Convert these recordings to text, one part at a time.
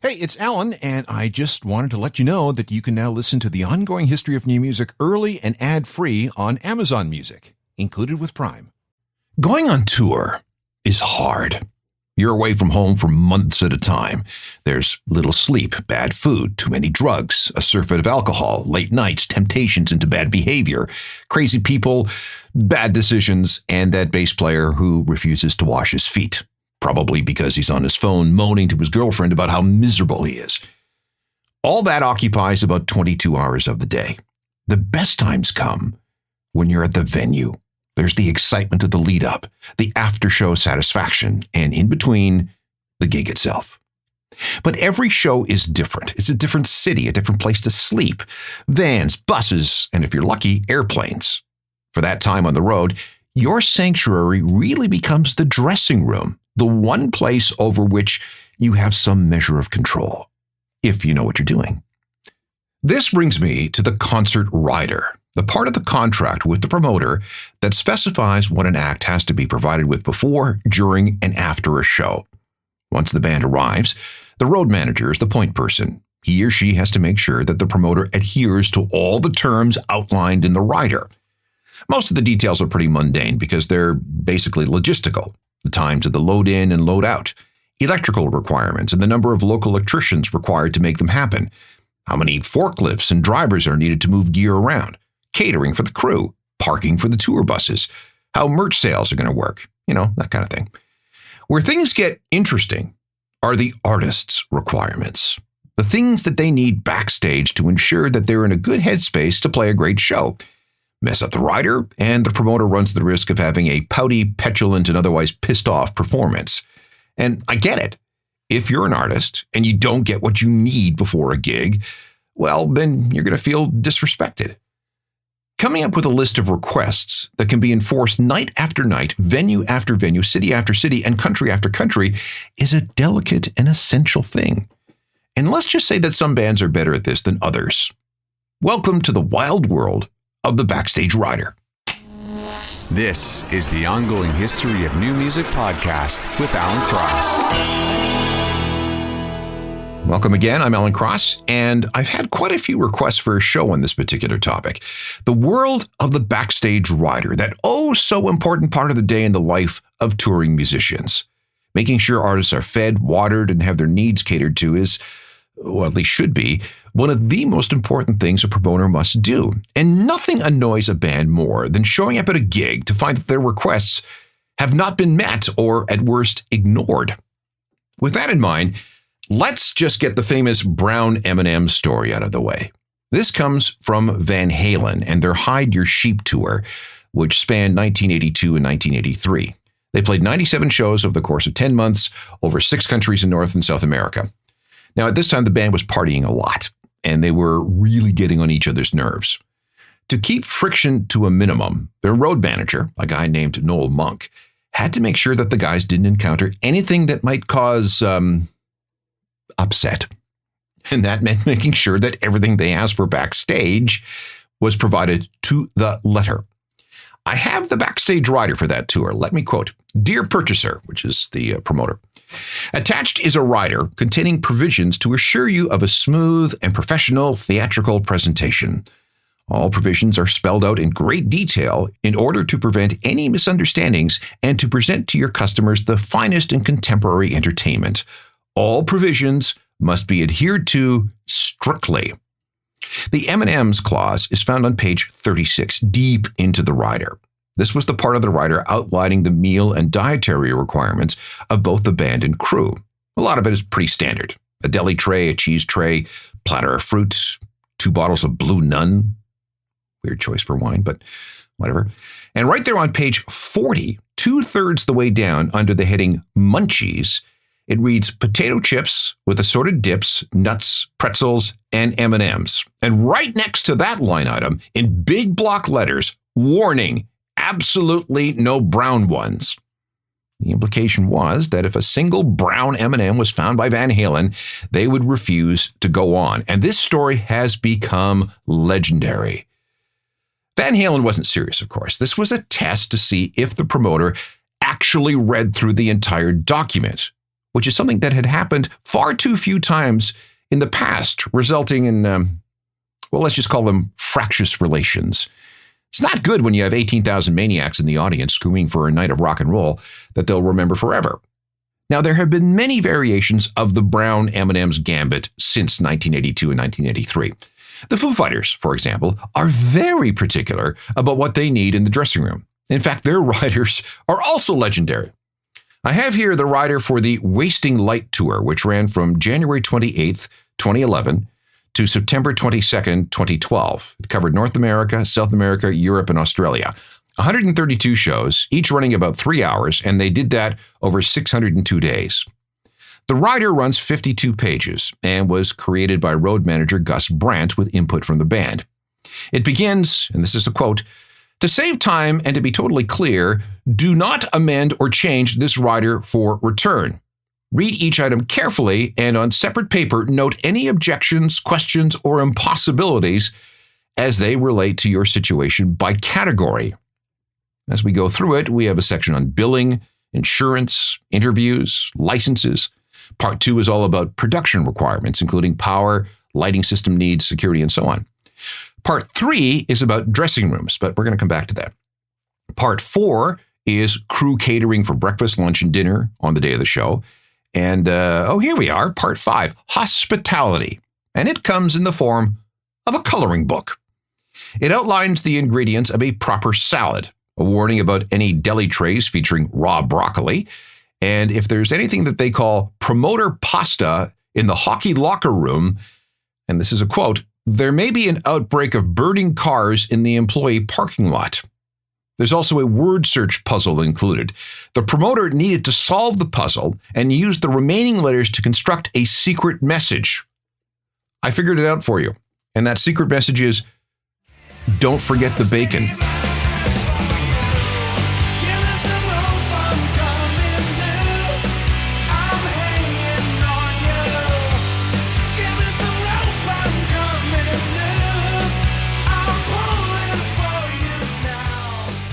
Hey, it's Alan, and I just wanted to let you know that you can now listen to the ongoing history of new music early and ad-free on Amazon Music, included with Prime. Going on tour is hard. You're away from home for months at a time. There's little sleep, bad food, too many drugs, a surfeit of alcohol, late nights, temptations into bad behavior, crazy people, bad decisions, and that bass player who refuses to wash his feet. Probably because he's on his phone moaning to his girlfriend about how miserable he is. All that occupies about 22 hours of the day. The best times come when you're at the venue. There's the excitement of the lead up, the after show satisfaction, and in between, the gig itself. But every show is different. It's a different city, a different place to sleep. Vans, buses, and if you're lucky, airplanes. For that time on the road, your sanctuary really becomes the dressing room. The one place over which you have some measure of control, if you know what you're doing. This brings me to the concert rider, the part of the contract with the promoter that specifies what an act has to be provided with before, during, and after a show. Once the band arrives, the road manager is the point person. He or she has to make sure that the promoter adheres to all the terms outlined in the rider. Most of the details are pretty mundane because they're basically logistical. The times of the load in and load out, electrical requirements, and the number of local electricians required to make them happen, how many forklifts and drivers are needed to move gear around, catering for the crew, parking for the tour buses, how merch sales are going to work, that kind of thing. Where things get interesting are the artists' requirements, the things that they need backstage to ensure that they're in a good headspace to play a great show. Mess up the rider, and the promoter runs the risk of having a pouty, petulant, and otherwise pissed off performance. And I get it. If you're an artist and you don't get what you need before a gig, well, then you're going to feel disrespected. Coming up with a list of requests that can be enforced night after night, venue after venue, city after city, and country after country is a delicate and essential thing. And let's just say that some bands are better at this than others. Welcome to the wild world of the Backstage Rider. This is the Ongoing History of New Music podcast with Alan Cross. Welcome again. I'm Alan Cross, and I've had quite a few requests for a show on this particular topic. The world of the Backstage Rider, that so important part of the day in the life of touring musicians. Making sure artists are fed, watered, and have their needs catered to is, well, at least should be, one of the most important things a promoter must do. And nothing annoys a band more than showing up at a gig to find that their requests have not been met or, at worst, ignored. With that in mind, let's just get the famous brown M&M story out of the way. This comes from Van Halen and their Hide Your Sheep tour, which spanned 1982 and 1983. They played 97 shows over the course of 10 months over 6 countries in North and South America. Now, at this time, the band was partying a lot, and they were really getting on each other's nerves. To keep friction to a minimum, their road manager, a guy named Noel Monk, had to make sure that the guys didn't encounter anything that might cause upset. And that meant making sure that everything they asked for backstage was provided to the letter. I have the Backstage Rider for that tour. Let me quote, "Dear purchaser," which is the promoter, "attached is a rider containing provisions to assure you of a smooth and professional theatrical presentation. All provisions are spelled out in great detail in order to prevent any misunderstandings and to present to your customers the finest in contemporary entertainment. All provisions must be adhered to strictly." The M&M's clause is found on page 36, deep into the rider. This was the part of the rider outlining the meal and dietary requirements of both the band and crew. A lot of it is pretty standard. A deli tray, a cheese tray, platter of fruit, 2 bottles of Blue Nun. Weird choice for wine, but whatever. And right there on page 40, 2/3 the way down under the heading Munchies, it reads potato chips with assorted dips, nuts, pretzels, and M&Ms. And right next to that line item, in big block letters, warning, absolutely no brown ones. The implication was that if a single brown M&M was found by Van Halen, they would refuse to go on. And this story has become legendary. Van Halen wasn't serious, of course. This was a test to see if the promoter actually read through the entire document. which is something that had happened far too few times in the past, resulting in, let's just call them fractious relations. It's not good when you have 18,000 maniacs in the audience screaming for a night of rock and roll that they'll remember forever. Now, there have been many variations of the Brown M&M's gambit since 1982 and 1983. The Foo Fighters, for example, are very particular about what they need in the dressing room. In fact, their riders are also legendary. I have here the rider for the Wasting Light Tour, which ran from January 28th, 2011 to September 22nd, 2012. It covered North America, South America, Europe, and Australia. 132 shows, each running about 3 hours, and they did that over 602 days. The rider runs 52 pages and was created by road manager Gus Brandt with input from the band. It begins, and this is a quote, "To save time and to be totally clear, do not amend or change this rider for return. Read each item carefully and on separate paper note any objections, questions, or impossibilities as they relate to your situation by category." As we go through it, we have a section on billing, insurance, interviews, licenses. Part 2 is all about production requirements, including power, lighting system needs, security, and so on. Part 3 is about dressing rooms, but we're going to come back to that. Part 4 is crew catering for breakfast, lunch, and dinner on the day of the show. And, here we are, Part 5, hospitality. And it comes in the form of a coloring book. It outlines the ingredients of a proper salad, a warning about any deli trays featuring raw broccoli, and if there's anything that they call promoter pasta in the hockey locker room, and this is a quote, "There may be an outbreak of burning cars in the employee parking lot." There's also a word search puzzle included. The promoter needed to solve the puzzle and use the remaining letters to construct a secret message. I figured it out for you, and that secret message is, "Don't forget the bacon."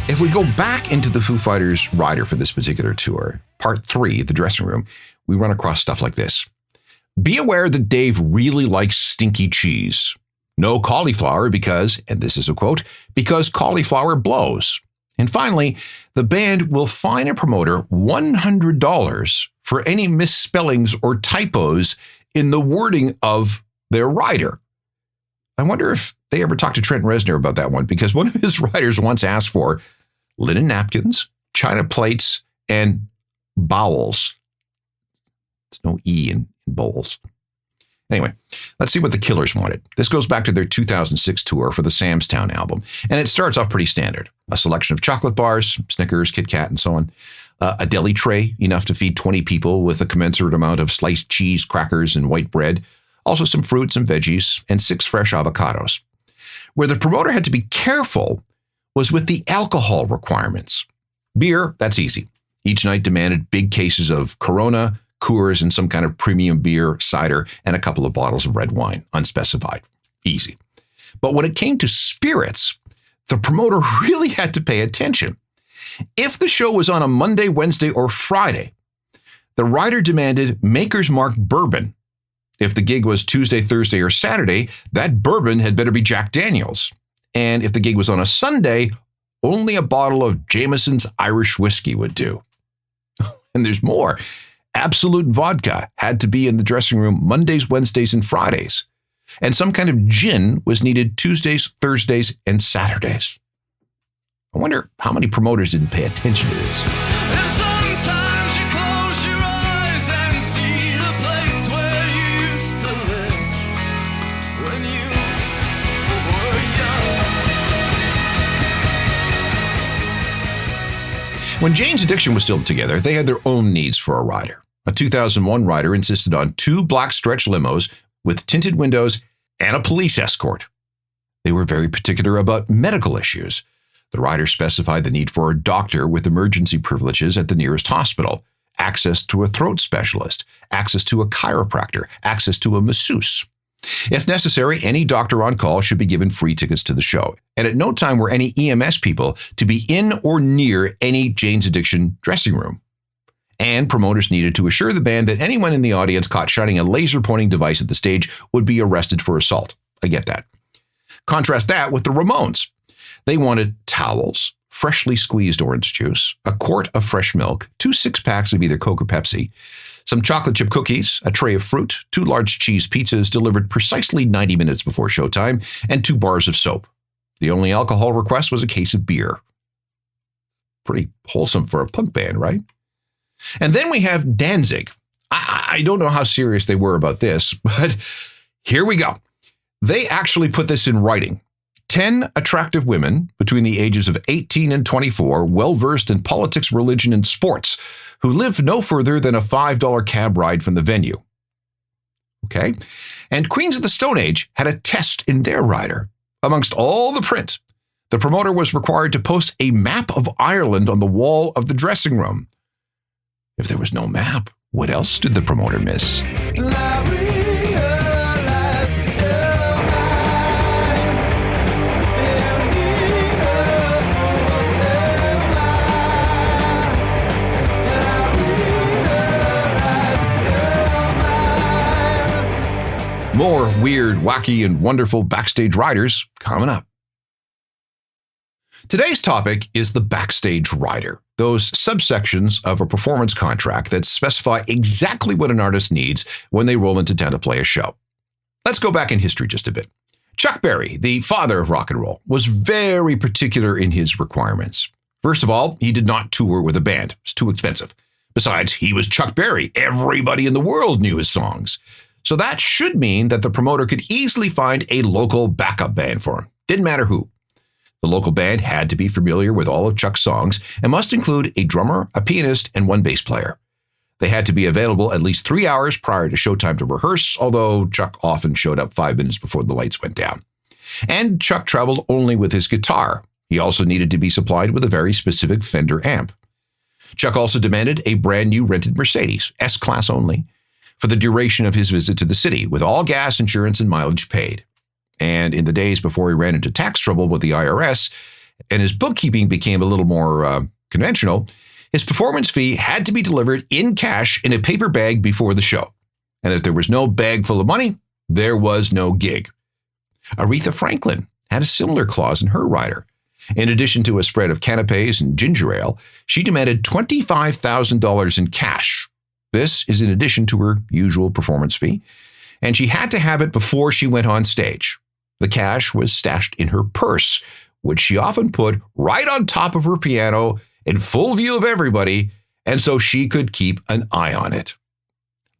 If we go back into the Foo Fighters rider for this particular tour, Part 3, the dressing room, we run across stuff like this. "Be aware that Dave really likes stinky cheese. No cauliflower because," and this is a quote, "because cauliflower blows." And finally, the band will fine a promoter $100 for any misspellings or typos in the wording of their rider. I wonder if they ever talked to Trent Reznor about that one, because one of his riders once asked for linen napkins, china plates, and bowels. There's no E in bowls. Anyway, let's see what the Killers wanted. This goes back to their 2006 tour for the Sam's Town album, and it starts off pretty standard. A selection of chocolate bars, Snickers, Kit Kat, and so on. A deli tray, enough to feed 20 people with a commensurate amount of sliced cheese, crackers, and white bread. Also some fruits and veggies, and 6 fresh avocados. Where the promoter had to be careful was with the alcohol requirements. Beer, that's easy. Each night demanded big cases of Corona, Coors, and some kind of premium beer, cider, and a couple of bottles of red wine, unspecified. Easy. But when it came to spirits, the promoter really had to pay attention. If the show was on a Monday, Wednesday, or Friday, the rider demanded Maker's Mark bourbon. If the gig was Tuesday, Thursday, or Saturday, that bourbon had better be Jack Daniels. And if the gig was on a Sunday, only a bottle of Jameson's Irish whiskey would do. And there's more. Absolute vodka had to be in the dressing room Mondays, Wednesdays, and Fridays. And some kind of gin was needed Tuesdays, Thursdays, and Saturdays. I wonder how many promoters didn't pay attention to this. When Jane's Addiction was still together, they had their own needs for a rider. A 2001 rider insisted on 2 black stretch limos with tinted windows and a police escort. They were very particular about medical issues. The rider specified the need for a doctor with emergency privileges at the nearest hospital, access to a throat specialist, access to a chiropractor, access to a masseuse. If necessary, any doctor on call should be given free tickets to the show. And at no time were any EMS people to be in or near any Jane's Addiction dressing room. And promoters needed to assure the band that anyone in the audience caught shining a laser pointing device at the stage would be arrested for assault. I get that. Contrast that with the Ramones. They wanted towels, freshly squeezed orange juice, a quart of fresh milk, 2 6-packs of either Coke or Pepsi, some chocolate chip cookies, a tray of fruit, 2 large cheese pizzas delivered precisely 90 minutes before showtime, and 2 bars of soap. The only alcohol request was a case of beer. Pretty wholesome for a punk band, right? And then we have Danzig. I don't know how serious they were about this, but here we go. They actually put this in writing. 10 attractive women between the ages of 18 and 24, well-versed in politics, religion, and sports, who lived no further than a $5 cab ride from the venue. Okay? And Queens of the Stone Age had a test in their rider. Amongst all the print, the promoter was required to post a map of Ireland on the wall of the dressing room. If there was no map, what else did the promoter miss? More weird, wacky, and wonderful Backstage Riders coming up. Today's topic is the Backstage Rider, those subsections of a performance contract that specify exactly what an artist needs when they roll into town to play a show. Let's go back in history just a bit. Chuck Berry, the father of rock and roll, was very particular in his requirements. First of all, he did not tour with a band. It's too expensive. Besides, he was Chuck Berry. Everybody in the world knew his songs. So that should mean that the promoter could easily find a local backup band for him. Didn't matter who. The local band had to be familiar with all of Chuck's songs and must include a drummer, a pianist, and 1 bass player. They had to be available at least 3 hours prior to showtime to rehearse, although Chuck often showed up 5 minutes before the lights went down. And Chuck traveled only with his guitar. He also needed to be supplied with a very specific Fender amp. Chuck also demanded a brand new rented Mercedes, S-Class only, for the duration of his visit to the city, with all gas, insurance, and mileage paid. And in the days before he ran into tax trouble with the IRS and his bookkeeping became a little more conventional, his performance fee had to be delivered in cash in a paper bag before the show. And if there was no bag full of money, there was no gig. Aretha Franklin had a similar clause in her rider. In addition to a spread of canapes and ginger ale, she demanded $25,000 in cash. This is in addition to her usual performance fee, and she had to have it before she went on stage. The cash was stashed in her purse, which she often put right on top of her piano in full view of everybody, and so she could keep an eye on it.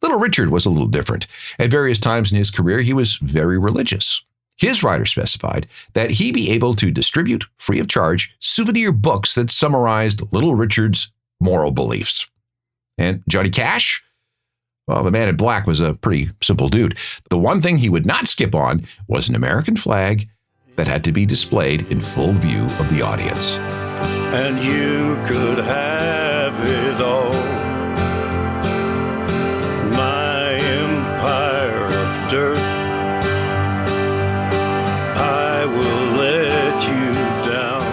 Little Richard was a little different. At various times in his career, he was very religious. His rider specified that he be able to distribute, free of charge, souvenir books that summarized Little Richard's moral beliefs. And Johnny Cash? Well, the man in black was a pretty simple dude. The one thing he would not skip on was an American flag that had to be displayed in full view of the audience. And you could have it all. My empire of dirt. I will let you down.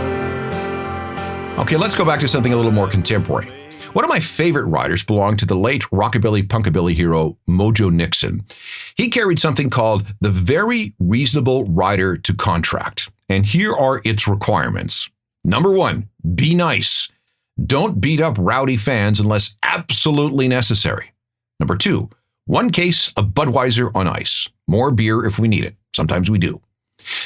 Okay, let's go back to something a little more contemporary. One of my favorite riders belonged to the late rockabilly punkabilly hero Mojo Nixon. He carried something called the Very Reasonable Rider to Contract. And here are its requirements. Number 1, be nice. Don't beat up rowdy fans unless absolutely necessary. Number 2, 1 case of Budweiser on ice. More beer if we need it. Sometimes we do.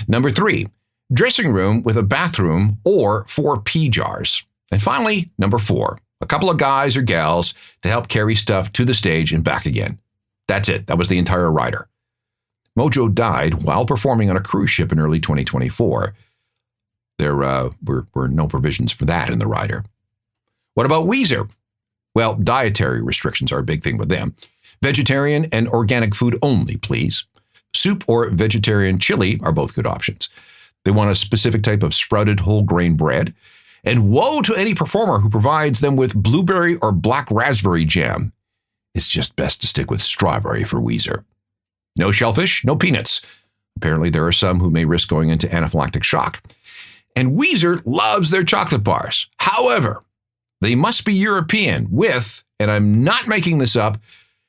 Number 3, dressing room with a bathroom or 4 pee jars. And finally, number 4, a couple of guys or gals to help carry stuff to the stage and back again. That's it. That was the entire rider. Mojo died while performing on a cruise ship in early 2024. There were no provisions for that in the rider. What about Weezer? Well, dietary restrictions are a big thing with them. Vegetarian and organic food only, please. Soup or vegetarian chili are both good options. They want a specific type of sprouted whole grain bread. And woe to any performer who provides them with blueberry or black raspberry jam. It's just best to stick with strawberry for Weezer. No shellfish, no peanuts. Apparently there are some who may risk going into anaphylactic shock. And Weezer loves their chocolate bars. However, They must be European with, and I'm not making this up,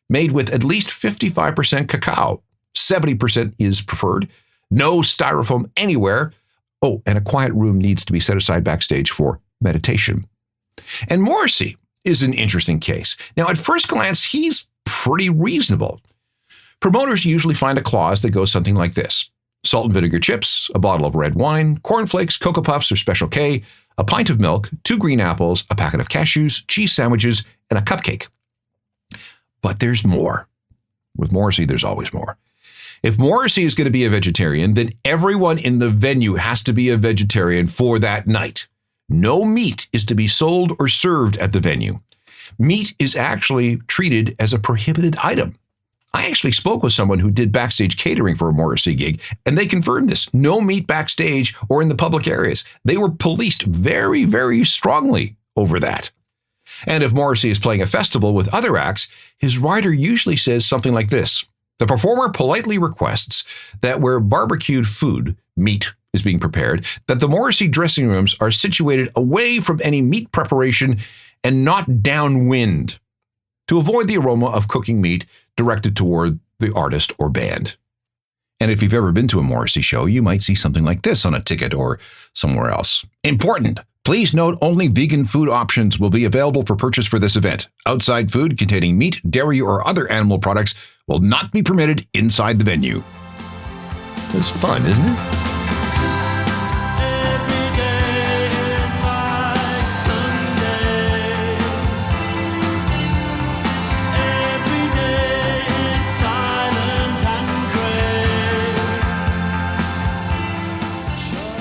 made with at least 55% cacao. 70% is preferred. No styrofoam anywhere. Oh, and a quiet room needs to be set aside backstage for meditation. And Morrissey is an interesting case. Now, at first glance, he's pretty reasonable. Promoters usually find a clause that goes something like this: salt and vinegar chips, a bottle of red wine, cornflakes, Cocoa Puffs or Special K, a pint of milk, 2 green apples, a packet of cashews, cheese sandwiches, and a cupcake. But there's more. With Morrissey, there's always more. If Morrissey is going to be a vegetarian, then everyone in the venue has to be a vegetarian for that night. No meat is to be sold or served at the venue. Meat is actually treated as a prohibited item. I actually spoke with someone who did backstage catering for a Morrissey gig, and they confirmed this. No meat backstage or in the public areas. They were policed very, very strongly over that. And if Morrissey is playing a festival with other acts, his rider usually says something like this: the performer politely requests that where barbecued food, meat, is being prepared, that the Morrissey dressing rooms are situated away from any meat preparation and not downwind, to avoid the aroma of cooking meat directed toward the artist or band. And if you've ever been to a Morrissey show, you might see something like this on a ticket or somewhere else. Important! Please note only vegan food options will be available for purchase for this event. Outside food containing meat, dairy, or other animal products will not be permitted inside the venue. It's fun, isn't it?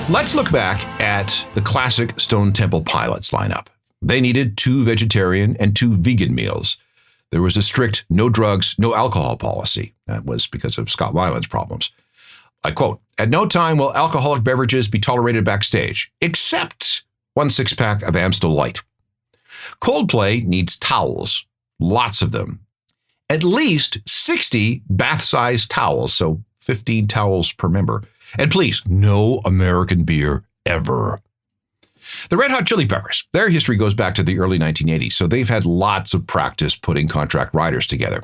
Let's look back at the classic Stone Temple Pilots lineup. They needed 2 vegetarian and 2 vegan meals. There was a strict no drugs, no alcohol policy. That was because of Scott Weiland's problems. I quote, "At no time will alcoholic beverages be tolerated backstage, except 1 6-pack of Amstel Light." Coldplay needs towels, lots of them. At least 60 bath-sized towels, so 15 towels per member. And please, no American beer ever. The Red Hot Chili Peppers, their history goes back to the early 1980s, so they've had lots of practice putting contract riders together.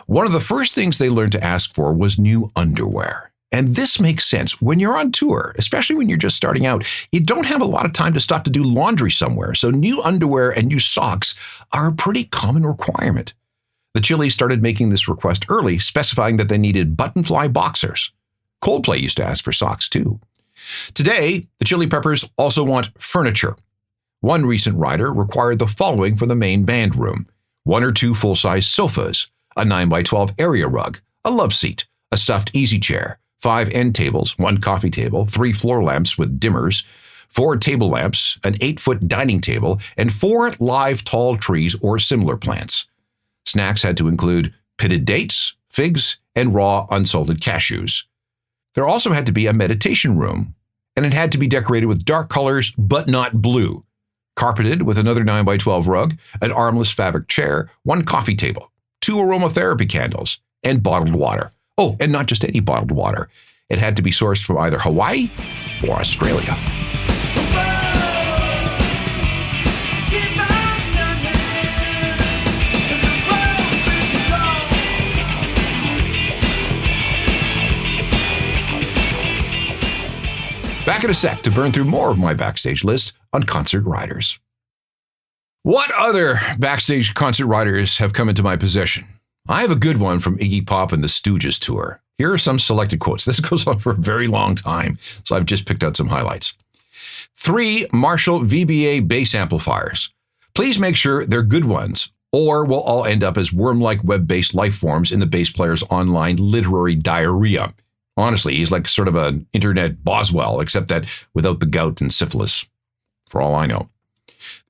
One of the first things they learned to ask for was new underwear. And this makes sense. When you're on tour, especially when you're just starting out, you don't have a lot of time to stop to do laundry somewhere, so new underwear and new socks are a pretty common requirement. The Chili started making this request early, specifying that they needed button-fly boxers. Coldplay used to ask for socks too. Today, the Chili Peppers also want furniture. One recent rider required the following for the main band room: 1 or 2 full-size sofas, a 9x12 area rug, a love seat, a stuffed easy chair, 5 end tables, 1 coffee table, 3 floor lamps with dimmers, 4 table lamps, an 8-foot dining table, and 4 live tall trees or similar plants. Snacks had to include pitted dates, figs, and raw unsalted cashews. There also had to be a meditation room, and it had to be decorated with dark colors, but not blue. Carpeted with another 9x12 rug, an armless fabric chair, 1 coffee table, 2 aromatherapy candles, and bottled water. Oh, and not just any bottled water. It had to be sourced from either Hawaii or Australia. Back in a sec to burn through more of my backstage list on concert riders. What other backstage concert riders have come into my possession? I have a good one from Iggy Pop and the Stooges tour. Here are some selected quotes. This goes on for a very long time, so I've just picked out some highlights. 3 Marshall VBA bass amplifiers. Please make sure they're good ones, or we'll all end up as worm-like web-based life forms in the bass player's online literary diarrhea. Honestly, he's like sort of an internet Boswell, except that without the gout and syphilis, for all I know.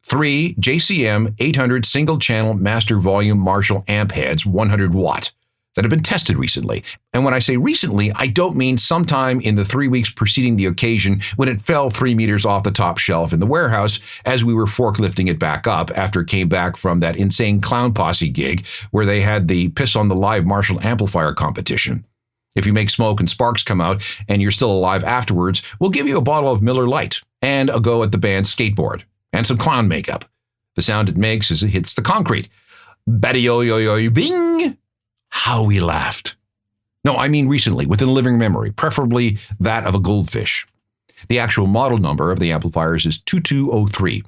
3 JCM 800 single-channel master volume Marshall amp heads, 100 watt, that have been tested recently. And when I say recently, I don't mean sometime in the 3 weeks preceding the occasion when it fell 3 meters off the top shelf in the warehouse as we were forklifting it back up after it came back from that insane Clown Posse gig where they had the Piss on the Live Marshall amplifier competition. If you make smoke and sparks come out and you're still alive afterwards, we'll give you a bottle of Miller Lite and a go at the band's skateboard and some clown makeup. The sound it makes as it hits the concrete. Baddy-yo-yo-yo-bing! How we laughed. No, I mean recently, within living memory, preferably that of a goldfish. The actual model number of the amplifiers is 2203.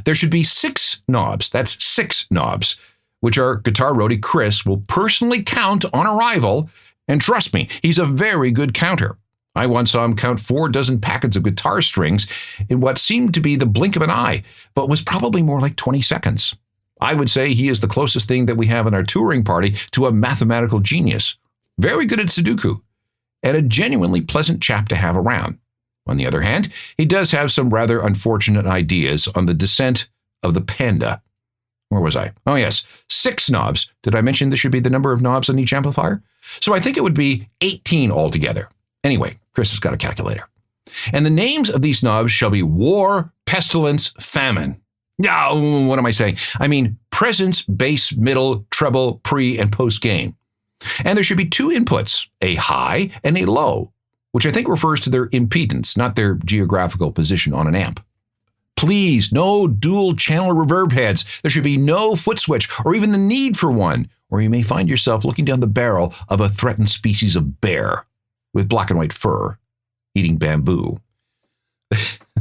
There should be 6 knobs, that's 6 knobs, which our guitar roadie Chris will personally count on arrival, and trust me, he's a very good counter. I once saw him count 4 dozen packets of guitar strings in what seemed to be the blink of an eye, but was probably more like 20 seconds. I would say he is the closest thing that we have in our touring party to a mathematical genius. Very good at Sudoku, and a genuinely pleasant chap to have around. On the other hand, he does have some rather unfortunate ideas on the descent of the panda. Where was I? Oh yes, 6 knobs. Did I mention this should be the number of knobs on each amplifier? So I think it would be 18 altogether. Anyway, Chris has got a calculator. And the names of these knobs shall be war, pestilence, famine. No, what am I saying? I mean presence, bass, middle, treble, pre, and post gain. And there should be 2 inputs, a high and a low, which I think refers to their impedance, not their geographical position on an amp. Please, no dual channel reverb heads. There should be no foot switch or even the need for one, or you may find yourself looking down the barrel of a threatened species of bear with black and white fur eating bamboo.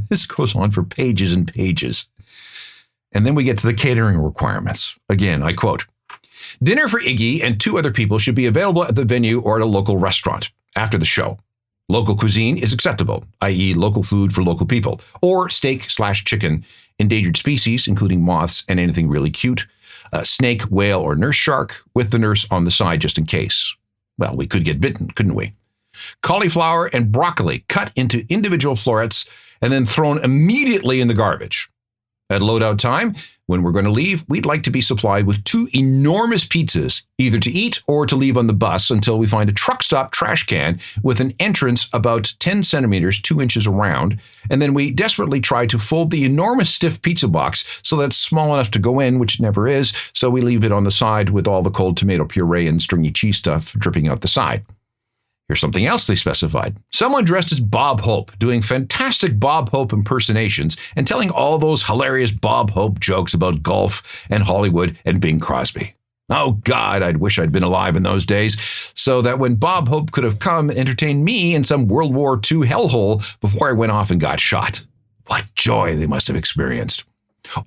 This goes on for pages and pages. And then we get to the catering requirements. Again, I quote, dinner for Iggy and 2 other people should be available at the venue or at a local restaurant after the show. Local cuisine is acceptable, i.e. local food for local people, or steak/chicken, endangered species, including moths and anything really cute, snake, whale, or nurse shark, with the nurse on the side just in case. Well, we could get bitten, couldn't we? Cauliflower and broccoli cut into individual florets and then thrown immediately in the garbage. At loadout time, when we're going to leave, we'd like to be supplied with 2 enormous pizzas, either to eat or to leave on the bus until we find a truck stop trash can with an entrance about 10 centimeters, 2 inches around, and then we desperately try to fold the enormous stiff pizza box so that it's small enough to go in, which it never is, so we leave it on the side with all the cold tomato puree and stringy cheese stuff dripping out the side. Here's something else they specified. Someone dressed as Bob Hope, doing fantastic Bob Hope impersonations and telling all those hilarious Bob Hope jokes about golf and Hollywood and Bing Crosby. Oh God, I'd wish I'd been alive in those days so that when Bob Hope could have come and entertained me in some World War II hellhole before I went off and got shot. What joy they must have experienced.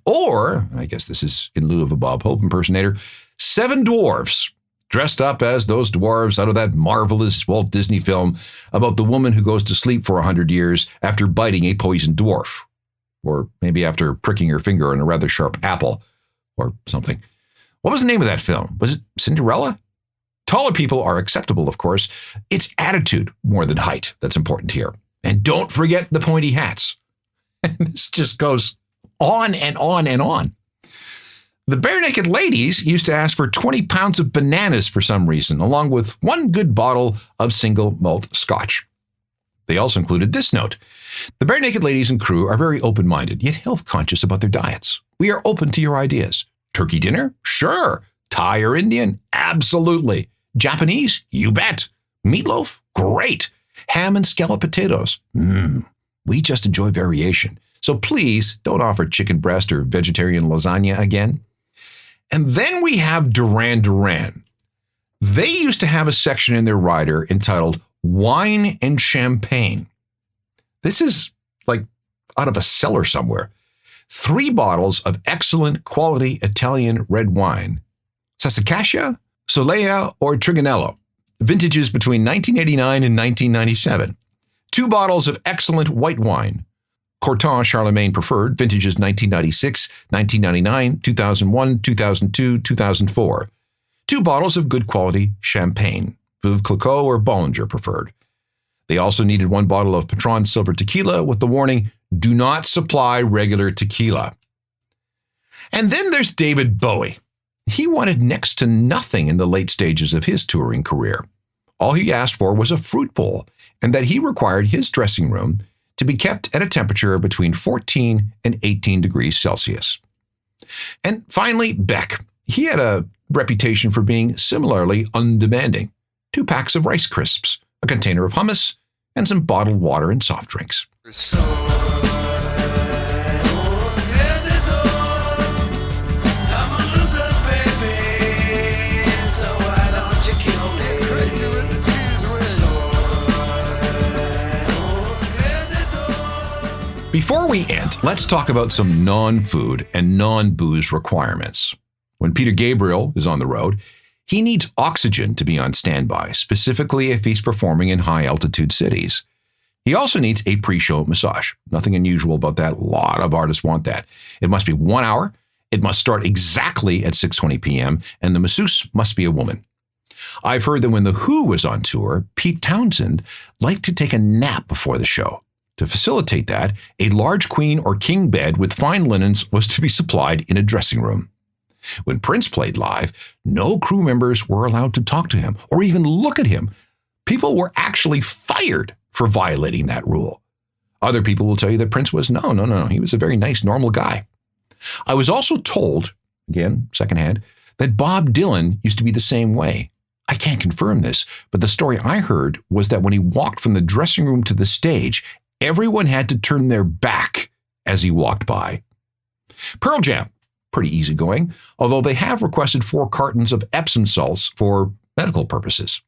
Or, I guess this is in lieu of a Bob Hope impersonator, 7 dwarves dressed up as those dwarves out of that marvelous Walt Disney film about the woman who goes to sleep for 100 years after biting a poisoned dwarf. Or maybe after pricking her finger on a rather sharp apple or something. What was the name of that film? Was it Cinderella? Taller people are acceptable, of course. It's attitude more than height that's important here. And don't forget the pointy hats. And this just goes on and on and on. The Bare Naked Ladies used to ask for 20 pounds of bananas for some reason, along with 1 good bottle of single malt scotch. They also included this note. The Bare Naked Ladies and crew are very open-minded, yet health conscious about their diets. We are open to your ideas. Turkey dinner? Sure. Thai or Indian? Absolutely. Japanese? You bet. Meatloaf? Great. Ham and scallop potatoes? We just enjoy variation. So please don't offer chicken breast or vegetarian lasagna again. And then we have Duran Duran. They used to have a section in their rider entitled Wine and Champagne. This is like out of a cellar somewhere. 3 bottles of excellent quality Italian red wine. Sassicacia, Solea, or Trigonello. Vintages between 1989 and 1997. 2 bottles of excellent white wine. Corton Charlemagne Preferred, vintages 1996, 1999, 2001, 2002, 2004. 2 bottles of good quality champagne, Veuve Clicquot or Bollinger Preferred. They also needed 1 bottle of Patron Silver Tequila with the warning, do not supply regular tequila. And then there's David Bowie. He wanted next to nothing in the late stages of his touring career. All he asked for was a fruit bowl, and that he required his dressing room to be kept at a temperature between 14 and 18 degrees Celsius. And finally, Beck. He had a reputation for being similarly undemanding. 2 packs of Rice Crisps, a container of hummus, and some bottled water and soft drinks. Before we end, let's talk about some non-food and non-booze requirements. When Peter Gabriel is on the road, he needs oxygen to be on standby, specifically if he's performing in high-altitude cities. He also needs a pre-show massage. Nothing unusual about that. A lot of artists want that. It must be 1 hour. It must start exactly at 6:20 p.m., and the masseuse must be a woman. I've heard that when The Who was on tour, Pete Townsend liked to take a nap before the show. To facilitate that, a large queen or king bed with fine linens was to be supplied in a dressing room. When Prince played live, no crew members were allowed to talk to him or even look at him. People were actually fired for violating that rule. Other people will tell you that Prince was, no, he was a very nice, normal guy. I was also told, again, secondhand, that Bob Dylan used to be the same way. I can't confirm this, but the story I heard was that when he walked from the dressing room to the stage, everyone had to turn their back as he walked by. Pearl Jam, pretty easygoing, although they have requested 4 cartons of Epsom salts for medical purposes.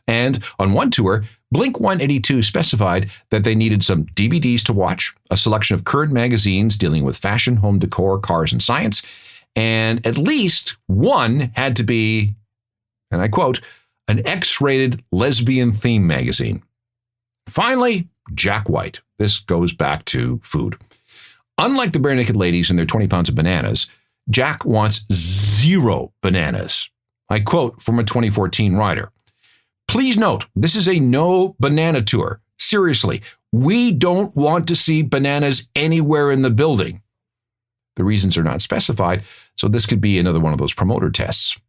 And on one tour, Blink-182 specified that they needed some DVDs to watch, a selection of current magazines dealing with fashion, home decor, cars, and science, and at least one had to be, and I quote, an X-rated lesbian theme magazine. Finally, Jack White. This goes back to food. Unlike the Bare Naked Ladies and their 20 pounds of bananas, Jack wants 0 bananas. I quote from a 2014 rider. Please note, this is a no banana tour. Seriously, we don't want to see bananas anywhere in the building. The reasons are not specified, so this could be another one of those promoter tests.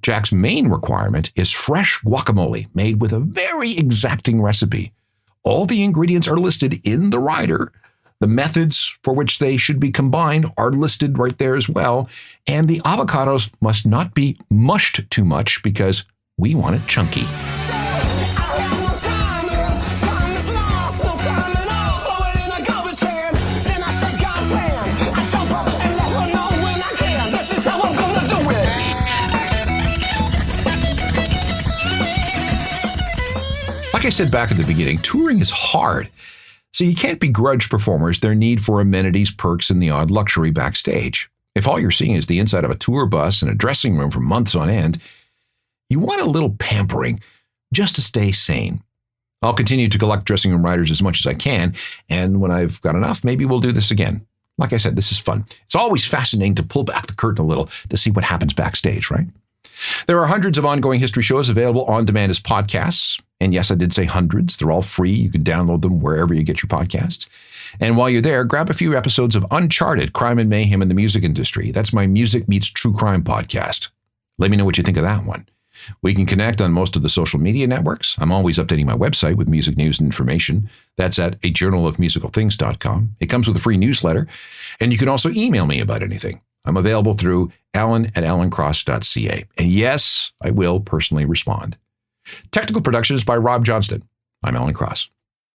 Jack's main requirement is fresh guacamole made with a very exacting recipe. All the ingredients are listed in the rider. The methods for which they should be combined are listed right there as well. And the avocados must not be mushed too much because we want it chunky. Like I said back at the beginning, touring is hard. So you can't begrudge performers their need for amenities, perks, and the odd luxury backstage. If all you're seeing is the inside of a tour bus and a dressing room for months on end, you want a little pampering just to stay sane. I'll continue to collect dressing room riders as much as I can, and when I've got enough, maybe we'll do this again. Like I said, this is fun. It's always fascinating to pull back the curtain a little to see what happens backstage, right? There are hundreds of ongoing history shows available on demand as podcasts. And yes, I did say hundreds. They're all free. You can download them wherever you get your podcasts. And while you're there, grab a few episodes of Uncharted, Crime and Mayhem in the Music Industry. That's my Music Meets True Crime podcast. Let me know what you think of that one. We can connect on most of the social media networks. I'm always updating my website with music news and information. That's at ajournalofmusicalthings.com. It comes with a free newsletter. And you can also email me about anything. I'm available through alan@alancross.ca. And yes, I will personally respond. Technical production is by Rob Johnston. I'm Alan Cross.